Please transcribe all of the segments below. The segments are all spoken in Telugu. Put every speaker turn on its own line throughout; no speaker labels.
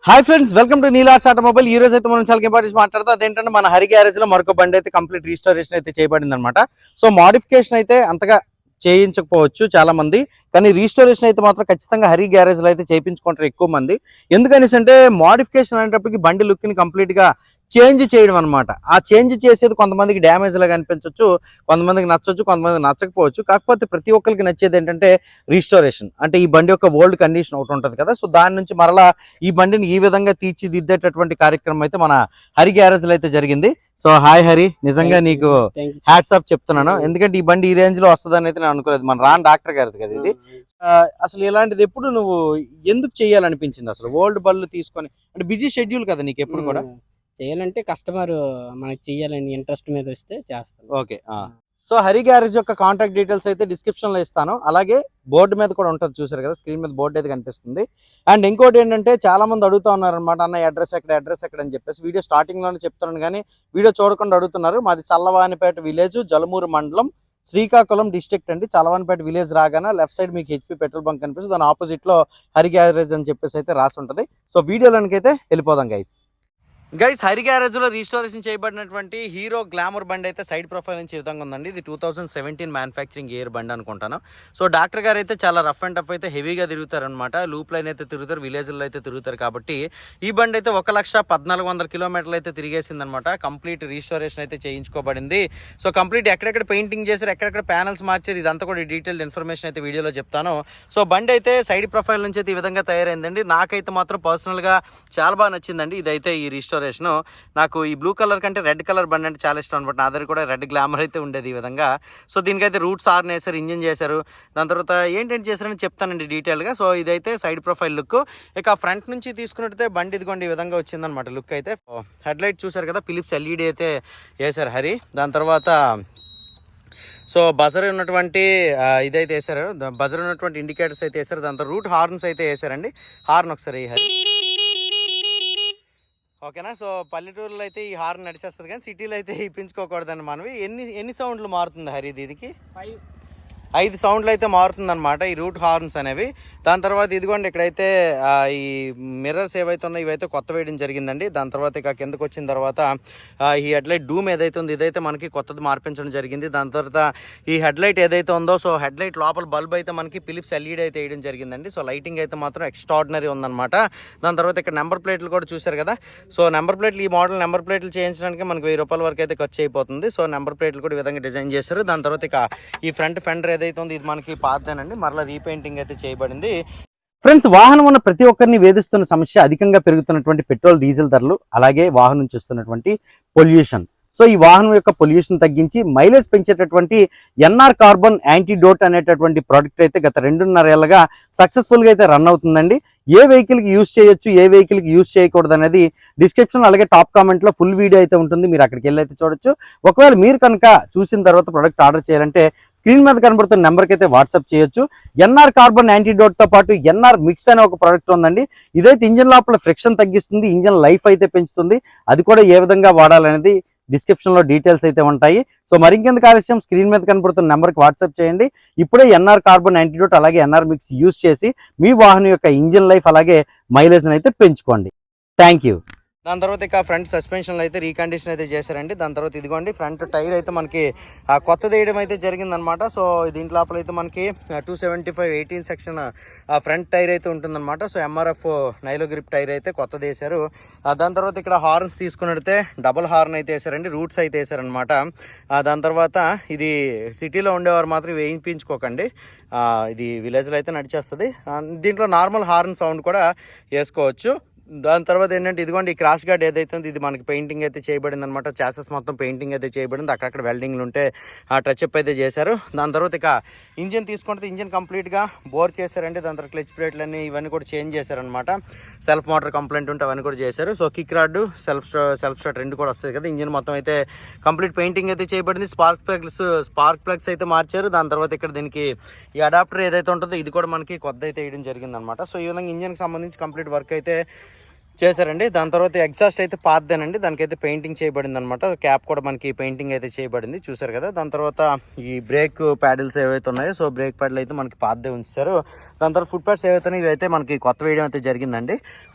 Hi friends, welcome to నీలార్స్ automobile. ఈ రోజు అయితే మనం చాలా ఇంపార్టెంట్ మాట్లాడుతాం. అదేంటంటే మన హరి గ్యారేజ్ లో మరొక బండి అయితే కంప్లీట్ రీస్టోరేషన్ అయితే చేయబడింది అనమాట. సో మోడిఫికేషన్ అయితే అంతగా చేయించకపోవచ్చు చాలా మంది, కానీ రీస్టోరేషన్ అయితే మాత్రం ఖచ్చితంగా హరి గ్యారేజ్ లో అయితే చేయించుకుంటారు ఎక్కువ మంది. ఎందుకనేసి అంటే మోడిఫికేషన్ అనేటప్పటికి బండి లుక్ ని కంప్లీట్ గా చేంజ్ చేయడం అనమాట. ఆ చేంజ్ చేసేది కొంతమందికి డ్యామేజ్ లాగా అనిపించవచ్చు, కొంతమందికి నచ్చవచ్చు, కొంతమందికి నచ్చకపోవచ్చు. కాకపోతే ప్రతి ఒక్కరికి నచ్చేది ఏంటంటే రీస్టోరేషన్. అంటే ఈ బండి యొక్క ఓల్డ్ కండిషన్ ఒకటి ఉంటుంది కదా, సో దాని నుంచి మరలా ఈ బండిని ఈ విధంగా తీర్చిదిద్దేటటువంటి కార్యక్రమం అయితే మన హరి గ్యారేజ్ లో అయితే జరిగింది. సో హాయ్ హరి, నిజంగా నీకు హ్యాట్స్ ఆఫ్ చెప్తున్నాను. ఎందుకంటే ఈ బండి ఈ రేంజ్ లో వస్తుందని అయితే నేను అనుకోలేదు. మన రాన్ డాక్టర్ గారిది కదా ఇది. అసలు ఇలాంటిది ఎప్పుడు నువ్వు ఎందుకు చేయాలనిపించింది? అసలు ఓల్డ్ బళ్ళు తీసుకొని, అంటే బిజీ షెడ్యూల్ కదా నీకు ఎప్పుడు కూడా
చేయాలంటే కస్టమర్ మనకి చేయాలని ఇంట్రెస్ట్ మీద వస్తే చేస్తాం.
ఓకే. సో హరి గ్యారేజ్ యొక్క కాంటాక్ట్ డీటెయిల్స్ అయితే డిస్క్రిప్షన్ లో ఇస్తాను. అలాగే బోర్డు మీద కూడా ఉంటుంది, చూసారు కదా స్క్రీన్ మీద బోర్డు అయితే కనిపిస్తుంది. అండ్ ఇంకోటి ఏంటంటే చాలా మంది అడుగుతా ఉన్నారనమాట, అన్న అడ్రస్ ఎక్కడ అని చెప్పేసి. వీడియో స్టార్టింగ్ లోనే చెప్తున్నాను కానీ వీడియో చూడకుండా అడుగుతున్నారు. మాది చల్లవానిపేట విలేజ్, జలమూరు మండలం, శ్రీకాకుళం డిస్ట్రిక్ట్ అండి. చల్లవానిపేట విలేజ్ రాగానే లెఫ్ట్ సైడ్ మీకు హెచ్పి పెట్రోల్ బంక్ కనిపిస్తుంది. దాని ఆపోజిట్ లో హరి గ్యారేజ్ అని చెప్పేసి అయితే రాసి ఉంటుంది. సో వీడియోలోనికి అయితే వెళ్ళిపోదాం గైస్. హరి గ్యారేజ్ లో రీస్టోరేషన్ చేయబడినటువంటి హీరో గ్లామర్ బండి అయితే సైడ్ ప్రొఫైల్ నుంచి ఈ విధంగా ఉందండి. ఇది 2017 మ్యానుఫ్యాక్చరింగ్ ఇయర్ బండి అనుకుంటాను. సో డాక్టర్ గారు అయితే చాలా రఫ్ అండ్ టఫ్ అయితే హెవీగా తిరుగుతారనమాట. లూప్ లైన్ అయితే తిరుగుతారు, విలేజ్లో అయితే తిరుగుతారు. కాబట్టి ఈ బండి అయితే 1,14,00,000 కిలోమీటర్లు అయితే తిరిగేసింది అనమాట. కంప్లీట్ రీస్టోరేషన్ అయితే చేయించుకోబడింది. సో కంప్లీట్ ఎక్కడెక్కడ పెయింటింగ్ చేశారు, ఎక్కడెక్కడ ప్యానల్స్ మార్చారు, ఇదంతా కూడా డీటెయిల్ ఇన్ఫర్మేషన్ అయితే వీడియోలో చెప్తాను. సో బండి అయితే సైడ్ ప్రొఫైల్ నుంచి అయితే ఈ విధంగా తయారైందండి. నాకైతే మాత్రం పర్సనల్గా చాలా బాగా నచ్చిందండి. ఇదైతే ఈ రీస్టోరేషన్ నాకు ఈ బ్లూ కలర్ కంటే రెడ్ కలర్ బండి అంటే చాలా ఇష్టం అనమాట. నా దగ్గర కూడా రెడ్ గ్లామర్ అయితే ఉండేది ఈ విధంగా. సో దీనికైతే రూట్స్ ఆర్న్ వేసారు, ఇంజిన్ చేశారు. దాని తర్వాత ఏంటంటే చేశారని చెప్తానండి డీటెయిల్గా. సో ఇదైతే సైడ్ ప్రొఫైల్ లుక్. ఇక ఫ్రంట్ నుంచి తీసుకున్నట్టయితే బండి ఇదిగోండి ఈ విధంగా వచ్చిందనమాట లుక్ అయితే. హెడ్ లైట్ చూసారు కదా, ఫిలిప్స్ ఎల్ఈడి అయితే వేశారు హరి. దాని తర్వాత సో బజర్ ఉన్నటువంటి ఇదైతే వేసారు, బజర్ ఉన్నటువంటి ఇండికేటర్స్ అయితే వేసారు. దాంతో రూట్ హార్న్స్ అయితే వేసారండి. హార్న్ ఒకసారి హరి, ఓకేనా. సో పల్లెటూరులో అయితే ఈ హార్న్ నడిచేస్తుంది, కానీ సిటీలో అయితే ఇప్పించుకోకూడదని మనవి. ఎన్ని సౌండ్లు మారుతుంది హరి దీనికి? 5 సౌండ్లు అయితే మారుతుంది అనమాట ఈ రూట్ హార్న్స్ అనేవి. దాని తర్వాత ఇదిగోండి ఇక్కడైతే ఈ మిర్రర్స్ ఏవైతే ఉన్నాయో ఇవైతే కొత్త వేయడం జరిగిందండి. దాని తర్వాత ఇక కిందకు వచ్చిన తర్వాత ఈ హెడ్లైట్ డూమ్ ఏదైతే ఉందో ఇదైతే మనకి కొత్తది మార్పించడం జరిగింది. దాని తర్వాత ఈ హెడ్లైట్ ఏదైతే ఉందో, సో హెడ్లైట్ లోపల బల్బ్ అయితే మనకి ఫిలిప్స్ ఎల్ఈడి అయితే వేయడం జరిగిందండి. సో లైటింగ్ అయితే మాత్రం ఎక్స్ట్రాడినరీ ఉందన్నమాట. దాని తర్వాత ఇక్కడ నెంబర్ ప్లేట్లు కూడా చూశారు కదా. సో నెంబర్ ప్లేట్లు, ఈ మోడల్ నెంబర్ ప్లేట్లు చేయించడానికి మనకి ₹1000 వరకు అయితే ఖర్చు అయిపోతుంది. సో నెంబర్ ప్లేట్లు కూడా ఈ విధంగా డిజైన్ చేశారు. దాని తర్వాత ఇక ఈ ఫ్రంట్ ఫెండర్ ఏదైతే ఉందో ఇది మనకి పాతదేనండి, మరలా రీపెయింటింగ్ అయితే చేయబడింది. ఫ్రెండ్స్, వాహనం ఉన్న ప్రతి ఒక్కరిని వేధిస్తున్న సమస్య అధికంగా పెరుగుతున్నటువంటి పెట్రోల్ డీజిల్ ధరలు, అలాగే వాహనం నుంచి వస్తున్నటువంటి పొల్యూషన్. సో ఈ వాహనం యొక్క పొల్యూషన్ తగ్గించి మైలేజ్ పెంచేటటువంటి ఎన్ఆర్ కార్బన్ యాంటీడోట్ అనేటటువంటి ప్రోడక్ట్ అయితే గత 2.5 ఏళ్ళగా సక్సెస్ఫుల్గా అయితే రన్ అవుతుందండి. ఏ వెహికల్కి యూజ్ చేయొచ్చు, ఏ వెహికల్కి యూజ్ చేయకూడదు అనేది డిస్క్రిప్షన్ అలాగే టాప్ కామెంట్లో ఫుల్ వీడియో అయితే ఉంటుంది. మీరు అక్కడికి వెళ్ళి అయితే చూడొచ్చు. ఒకవేళ మీరు కనుక చూసిన తర్వాత ప్రోడక్ట్ ఆర్డర్ చేయాలంటే స్క్రీన్ మీద కనబడుతున్న నెంబర్కి అయితే వాట్సాప్ చేయొచ్చు. ఎన్ఆర్ కార్బన్ యాంటీడోట్తో పాటు ఎన్ఆర్ మిక్స్ అనే ఒక ప్రోడక్ట్ ఉందండి. ఇదైతే ఇంజిన్ లోపల ఫ్రిక్షన్ తగ్గిస్తుంది, ఇంజిన్ లైఫ్ అయితే పెంచుతుంది. అది కూడా ఏ విధంగా వాడాలనేది డిస్క్రిప్షన్ లో డీటెయిల్స్ అయితే ఉంటాయి. సో మరింకెందుకు ఆలస్యం, స్క్రీన్ మీద కనపడుతున్న నెంబర్కి వాట్సాప్ చేయండి. ఇప్పుడే ఎన్ఆర్ కార్బన్ యాంటీడోట్ అలాగే ఎన్ఆర్ మిక్స్ యూజ్ చేసి మీ వాహనం యొక్క ఇంజిన్ లైఫ్ అలాగే మైలేజ్ అయితే పెంచుకోండి. Thank you. దాని తర్వాత ఇక ఫ్రంట్ సస్పెన్షన్లో అయితే రీకండిషన్ అయితే చేశారండి. దాని తర్వాత ఇదిగోండి ఫ్రంట్ టైర్ అయితే మనకి కొత్తది వేయడం అయితే జరిగిందనమాట. సో దీంట్ లోపల అయితే మనకి 275/18 సెక్షన్ ఫ్రంట్ టైర్ అయితే ఉంటుందన్నమాట. సో ఎంఆర్ఎఫ్ నైలో గ్రిప్ టైర్ అయితే కొత్తది వేశారు. దాని తర్వాత ఇక్కడ హార్న్స్ తీసుకున్నట్టే డబుల్ హార్న్ అయితే వేసారండి, రూట్స్ అయితే వేసారనమాట. దాని తర్వాత ఇది సిటీలో ఉండేవారు మాత్రం వేయించుకోకండి, ఇది విలేజ్లో అయితే నడిచేస్తుంది. దీంట్లో నార్మల్ హార్న్ సౌండ్ కూడా వేసుకోవచ్చు. దాని తర్వాత ఏంటంటే ఇదిగోండి ఈ క్రాష్ గార్డ్ ఏదైతే ఉంది ఇది మనకి పెయింటింగ్ అయితే చేయబడింది అనమాట. చాసెస్ మొత్తం పెయింటింగ్ అయితే చేయబడింది, అక్కడక్కడ వెల్డింగ్లు ఉంటే టచ్అప్ అయితే చేశారు. దాని తర్వాత ఇక ఇంజిన్ తీసుకుంటే ఇంజిన్ కంప్లీట్గా బోర్ చేశారండి. దాని తర్వాత క్లచ్ ప్లేట్లన్నీ ఇవన్నీ కూడా చేంజ్ చేశారనమాట. సెల్ఫ్ మోటార్ కంప్లైంట్ ఉంటే అవన్నీ కూడా చేశారు. So kick rod, self start రెండు కూడా వస్తాయి కదా. ఇంజిన్ మొత్తం అయితే కంప్లీట్ పెయింటింగ్ అయితే చేయబడింది. స్పార్క్ ప్లగ్స్ అయితే మార్చారు. దాని తర్వాత ఇక్కడ దీనికి ఈ అడాప్టర్ ఏదైతే ఉంటుందో ఇది కూడా మనకి కొత్త అయితే వేయడం జరిగింది అనమాట. సో ఈ విధంగా ఇంజిన్కి సంబంధించి కంప్లీట్ వర్క్ అయితే చేశారండి. దాని తర్వాత ఎగ్జాస్ట్ అయితే పాతదేనండి, దానికైతే పెయింటింగ్ చేయబడింది అనమాట. క్యాప్ కూడా మనకి పెయింటింగ్ అయితే చేయబడింది, చూసారు కదా. దాని తర్వాత ఈ బ్రేక్ ప్యాడిల్స్ ఏవైతే ఉన్నాయో సో బ్రేక్ ప్యాడిల్ అయితే మనకి పాతదే ఉంచారు. దాని తర్వాత ఫుట్ ప్యాడ్స్ ఏవైతే ఇవి అయితే మనకి కొత్త వేయడం అయితే జరిగిందండి.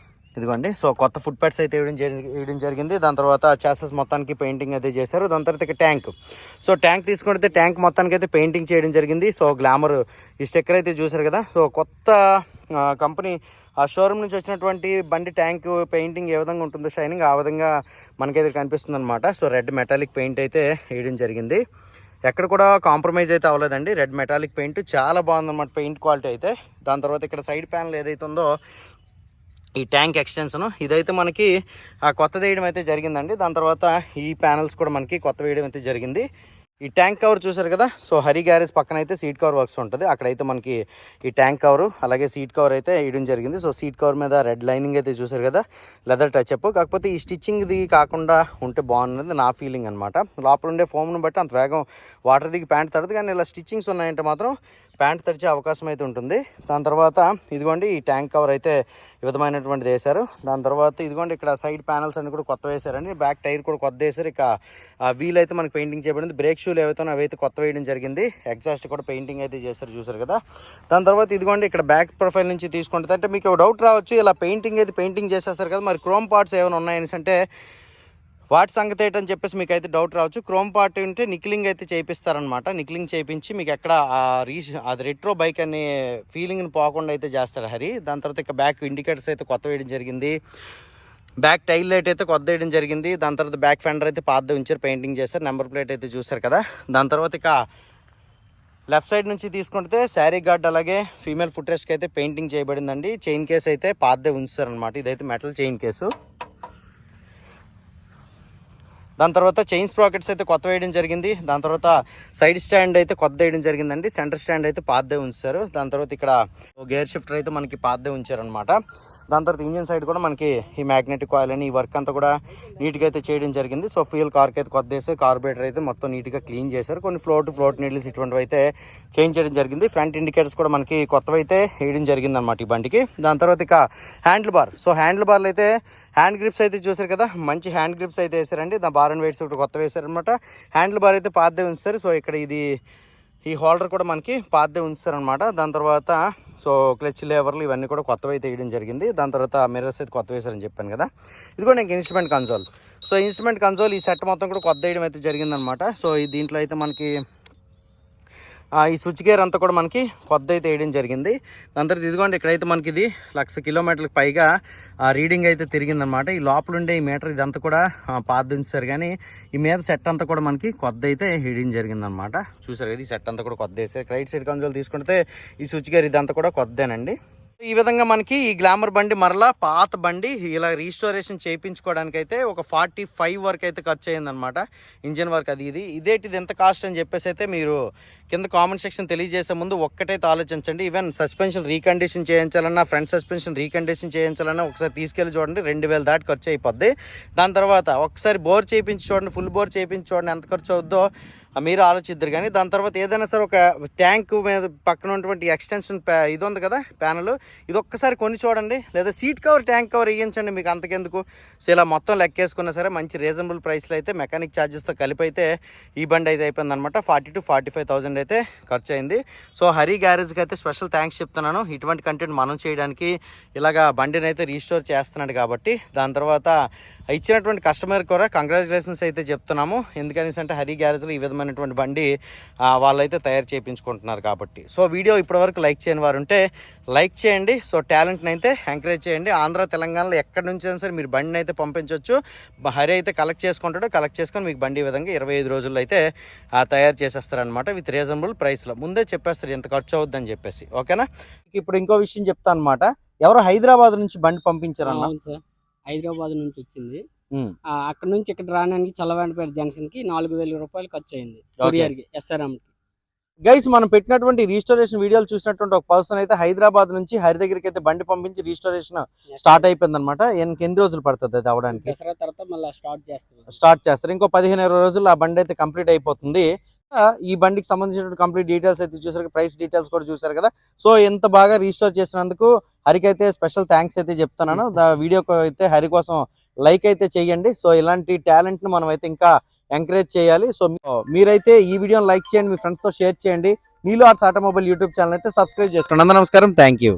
ఇదిగోండి. సో కొత్త ఫుట్ ప్యాడ్స్ అయితే వేయడం జరిగింది. దాని తర్వాత చాసెస్ మొత్తానికి పెయింటింగ్ అయితే చేశారు. దాని తర్వాత ఇక ట్యాంక్. సో ట్యాంక్ తీసుకుంటే ట్యాంక్ మొత్తానికి అయితే పెయింటింగ్ చేయడం జరిగింది. సో గ్లామర్ ఈ స్టిక్కర్ అయితే చూసారు కదా. సో కొత్త కంపెనీ ఆ షోరూమ్ నుంచి వచ్చినటువంటి బండి ట్యాంక్ పెయింటింగ్ ఏ విధంగా ఉంటుందో షైనింగ్, ఆ విధంగా మనకైతే కనిపిస్తుంది అనమాట. సో రెడ్ మెటాలిక్ పెయింట్ అయితే వేయడం జరిగింది. ఎక్కడ కూడా కాంప్రమైజ్ అయితే అవ్వలేదండి. రెడ్ మెటాలిక్ పెయింట్ చాలా బాగుందన్నమాట పెయింట్ క్వాలిటీ అయితే. దాని తర్వాత ఇక్కడ సైడ్ ప్యానల్ ఏదైతే ఉందో ఈ ట్యాంక్ ఎక్స్టెన్షన్ ఇదైతే మనకి కొత్తది వేయడం అయితే జరిగిందండి. దాని తర్వాత ఈ ప్యానల్స్ కూడా మనకి కొత్త వేయడం అయితే జరిగింది. ఈ ట్యాంక్ కవర్ చూసారు కదా. సో హరి గ్యారేజ్ పక్కన అయితే సీట్ కవర్ వర్క్స్ ఉంటుంది. అక్కడైతే మనకి ఈ ట్యాంక్ కవర్ అలాగే సీట్ కవర్ అయితే వేయడం జరిగింది. సో సీట్ కవర్ మీద రెడ్ లైనింగ్ అయితే చూసారు కదా, లెదర్ టచ్ అప్. కాకపోతే ఈ స్టిచ్చింగ్ది కాకుండా ఉంటే బాగున్నది నా ఫీలింగ్ అనమాట. లోపల ఉండే ఫోమ్ను బట్టి అంత వేగం వాటర్ దిగి ప్యాంట్ తడదు, కానీ ఇలా స్టిచ్చింగ్స్ ఉన్నాయంటే మాత్రం ప్యాంట్ తడిచే అవకాశం అయితే ఉంటుంది. దాని తర్వాత ఇదిగోండి ఈ ట్యాంక్ కవర్ అయితే ఈ విధమైనటువంటిది వేశారు. దాని తర్వాత ఇదిగోండి ఇక్కడ సైడ్ ప్యానల్స్ అన్ని కూడా కొత్త వేశారండి. బ్యాక్ టైర్ కూడా కొత్త వేశారు. ఇక వీల్ అయితే మనకి పెయింటింగ్ చేయబడింది. బ్రేక్ షూలు ఏవైతే అవైతే కొత్త వేయడం జరిగింది. ఎగ్జాస్ట్ కూడా పెయింటింగ్ అయితే చేశారు చూసారు కదా. దాని తర్వాత ఇదిగోండి ఇక్కడ బ్యాక్ ప్రొఫైల్ నుంచి తీసుకుంటుంది. అంటే మీకు డౌట్ రావచ్చు, ఇలా పెయింటింగ్ అయితే పెయింటింగ్ చేసేస్తారు కదా, మరి క్రోమ్ పార్ట్స్ ఏమైనా ఉన్నాయని అంటే వాటి సంగతి ఏంటని చెప్పేసి మీకు అయితే డౌట్ రావచ్చు. క్రోమ్ పార్ట్ ఉంటే నిక్లింగ్ అయితే చేయిస్తారనమాట. నిక్లింగ్ చేయించి మీకు ఎక్కడ అది రెట్రో బైక్ అనే ఫీలింగ్ని పోకుండా అయితే చేస్తాడు హరి. దాని తర్వాత ఇక బ్యాక్ ఇండికేటర్స్ అయితే కొత్త వేయడం జరిగింది. బ్యాక్ టైల్ లైట్ అయితే కొత్త వేయడం జరిగింది. దాని తర్వాత బ్యాక్ ఫెండర్ అయితే పాత ఉంచారు, పెయింటింగ్ చేశారు. నెంబర్ ప్లేట్ అయితే చూసారు కదా. దాని తర్వాత ఇక లెఫ్ట్ సైడ్ నుంచి తీసుకుంటే శారీ గార్డ్ అలాగే ఫీమేల్ ఫుట్ రెస్ట్కి అయితే పెయింటింగ్ చేయబడిందండి. చైన్ కేస్ అయితే పాతదే ఉంచారనమాట. ఇదైతే మెటల్ చైన్ కేసు. దాని తర్వాత చైన్ స్ప్రాకెట్స్ అయితే కొత్త వేయడం జరిగింది. దాని తర్వాత సైడ్ స్టాండ్ అయితే కొత్త వేయడం జరిగిందండి. సెంటర్ స్టాండ్ అయితే పాతదే ఉంచారు. దాని తర్వాత ఇక్కడ గేర్ షిఫ్టర్ అయితే మనకి పాతదే ఉంచారనమాట. దాని తర్వాత ఇంజిన్ సైడ్ కూడా మనకి ఈ మ్యాగ్నెటిక్ కాయిల్ అని ఈ వర్క్ అంతా కూడా నీట్గా అయితే చేయడం జరిగింది. సో ఫ్యూయల్ కార్కి అయితే కొత్త వేసారు. కార్బోరేటర్ అయితే మొత్తం నీట్గా క్లీన్ చేశారు. కొన్ని ఫ్లోట్ నీడిల్స్ ఇటువంటివి అయితే చేంజ్ చేయడం జరిగింది. ఫ్రంట్ ఇండికేటర్స్ కూడా మనకి కొత్తవి అయితే వేయడం జరిగింది అనమాట ఈ బండికి. దాని తర్వాత ఇక హ్యాండిల్ బార్. సో హ్యాండిల్ బార్లు అయితే హ్యాండ్ గ్రిప్స్ అయితే చూసారు కదా, మంచి హ్యాండ్ గ్రిప్స్ అయితే వేసారండి. దాని బార్ అండ్ వెయిట్స్ ఒకటి కొత్త వేసారనమాట. హ్యాండిల్ బార్ అయితే పాతదే ఉంచారు. సో ఇక్కడ ఈ హోల్డర్ కూడా మనకి పాతదే ఉంచారనమాట. దాని తర్వాత సో క్లచ్ లేవర్లు ఇవన్నీ కూడా కొత్తవి అయితే వేయడం జరిగింది. దాని తర్వాత మిర్రర్స్ అయితే కొత్త వేసారని చెప్పాను కదా. ఇది కూడా ఇంకా instrument console. So instrument console ఈ సెట్ మొత్తం కూడా కొత్త వేయడం అయితే జరిగిందనమాట. సో దీంట్లో అయితే మనకి ఈ స్విచ్ గేర్ అంతా కూడా మనకి కొత్త అయితే వేయడం జరిగింది. దాని తర్వాత ఇదిగోండి ఇక్కడైతే మనకి ఇది 1,00,000 కిలోమీటర్లకు పైగా రీడింగ్ అయితే తిరిగిందనమాట. ఈ లోపల ఉండే ఈ మీటర్ ఇదంతా కూడా పాదించారు, కానీ ఈ మీద సెట్ అంతా కూడా మనకి కొత్త అయితే వేయడం జరిగిందనమాట. చూసారు కదా, ఈ సెట్ అంతా కూడా కొత్త వేసారు. రైట్ సైడ్ కన్సోల్ తీసుకుంటే ఈ స్విచ్ గేర్ ఇదంతా కూడా కొత్తదేనండి. ఈ విధంగా మనకి ఈ గ్లామర్ బండి మరలా పాత బండి ఇలా రీస్టోరేషన్ చేయించుకోవడానికి అయితే ఒక 45 వరకు అయితే ఖర్చు అయ్యిందనమాట. ఇంజిన్ వర్క్ ఇదేంటిది ఎంత కాస్ట్ అని చెప్పేసి అయితే మీరు కింద కామెంట్ సెక్షన్ తెలియజేసే ముందు ఒక్కటైతే ఆలోచించండి. ఈవెన్ సస్పెన్షన్ రీకండిషన్ చేయించాలన్నా, ఫ్రంట్ సస్పెన్షన్ రీకండిషన్ చేయించాలన్నా ఒకసారి తీసుకెళ్ళి చూడండి, 2,000 దాటి ఖర్చు అయిపోద్ది. దాని తర్వాత ఒకసారి బోర్ చేయించి చూడండి, ఫుల్ బోర్ చేయించి చూడండి ఎంత ఖర్చు అవుద్దో మీరు ఆలోచిద్దరు. కానీ దాని తర్వాత ఏదైనా సరే ఒక ట్యాంక్ మీద పక్కన ఉన్నటువంటి ఎక్స్టెన్షన్ ఇది ఉంది కదా ప్యానల్, ఇది ఒక్కసారి కొని చూడండి, లేదా సీట్ కవర్ ట్యాంక్ కవర్ వేయించండి, మీకు అంతకెందుకు. సో ఇలా మొత్తం లెక్కేసుకున్నా సరే మంచి రీజనబుల్ ప్రైస్లో అయితే మెకానిక్ ఛార్జెస్తో కలిపి అయితే ఈ బండి అయితే అయిపోయింది అనమాట. 40,000 to 45,000 అయితే ఖర్చు అయింది. సో హరి గ్యారేజ్కి అయితే స్పెషల్ థ్యాంక్స్ చెప్తున్నాను. ఇటువంటి కంటెంట్ మనం చేయడానికి ఇలాగా బండిని అయితే రీస్టోర్ చేస్తున్నాడు కాబట్టి. దాని తర్వాత ఇచ్చినటువంటి కస్టమర్ కూడా కంగ్రాచులేషన్స్ అయితే చెప్తున్నాము. ఎందుకనేసి అంటే హరి గ్యారేజ్లో ఈ విధమైనటువంటి బండి వాళ్ళైతే తయారు చేయించుకుంటున్నారు కాబట్టి. సో వీడియో ఇప్పటివరకు లైక్ చేయని వారు ఉంటే లైక్ చేయండి. సో టాలెంట్ని అయితే ఎంకరేజ్ చేయండి. ఆంధ్ర తెలంగాణలో ఎక్కడి నుంచి అయినా సరే మీరు బండిని అయితే పంపించవచ్చు. హరి అయితే కలెక్ట్ చేసుకుంటాడు. కలెక్ట్ చేసుకొని మీకు బండి ఈ విధంగా 25 రోజుల్లో అయితే తయారు చేసేస్తారనమాట. విత్ రీజనబుల్ ప్రైస్లో ముందే చెప్పేస్తారు ఎంత ఖర్చు అవుద్దని చెప్పేసి. ఓకేనా. ఇప్పుడు ఇంకో విషయం చెప్తాను అనమాట. ఎవరో హైదరాబాద్ నుంచి బండి పంపించారన్న.
హైదరాబాద్ నుంచి వచ్చింది. అక్కడ నుంచి ఇక్కడ రావడానికి చల్లవాడిపేట జంక్షన్ కి 4,000 రూపాయలు ఖర్చు అయింది కొరియర్ కి, SRM కి.
గైస్ మనం పెట్టినటువంటి రీస్టోరేషన్ వీడియోలు చూసినటువంటి ఒక పర్సన్ అయితే హైదరాబాద్ నుంచి హరి దగ్గరికి అయితే బండి పంపించి రీస్టోరేషన్ స్టార్ట్ అయిపోయింది అనమాట. ఎన్ని రోజులు పడుతుంది అది అవడానికి?
దసరా తర్వాత మళ్ళీ
స్టార్ట్ చేస్తారు. ఇంకో 15-20 రోజులు ఆ బండి అయితే కంప్లీట్ అయిపోతుంది. ఈ బండికి సంబంధించిన కంప్లీట్ డీటెయిల్స్ అయితే చూసారు, ప్రైస్ డీటెయిల్స్ కూడా చూసారు కదా. సో ఎంత బాగా రీస్టోర్ చేసినందుకు హరికి అయితే స్పెషల్ థ్యాంక్స్ అయితే చెప్తున్నాను. వీడియోకి అయితే హరి కోసం లైక్ అయితే చేయండి. సో ఇలాంటి టాలెంట్ ను మనం అయితే ఇంకా ఎంకరేజ్ చేయాలి. సో మీరైతే ఈ వీడియోని లైక్ చేయండి, మీ ఫ్రెండ్స్ తో షేర్ చేయండి. నీలు ఆర్ట్స్ ఆటోమొబైల్ యూట్యూబ్ ఛానల్ అయితే సబ్స్క్రైబ్ చేసుకోండి. అందరూ నమస్కారం, థ్యాంక్ యూ.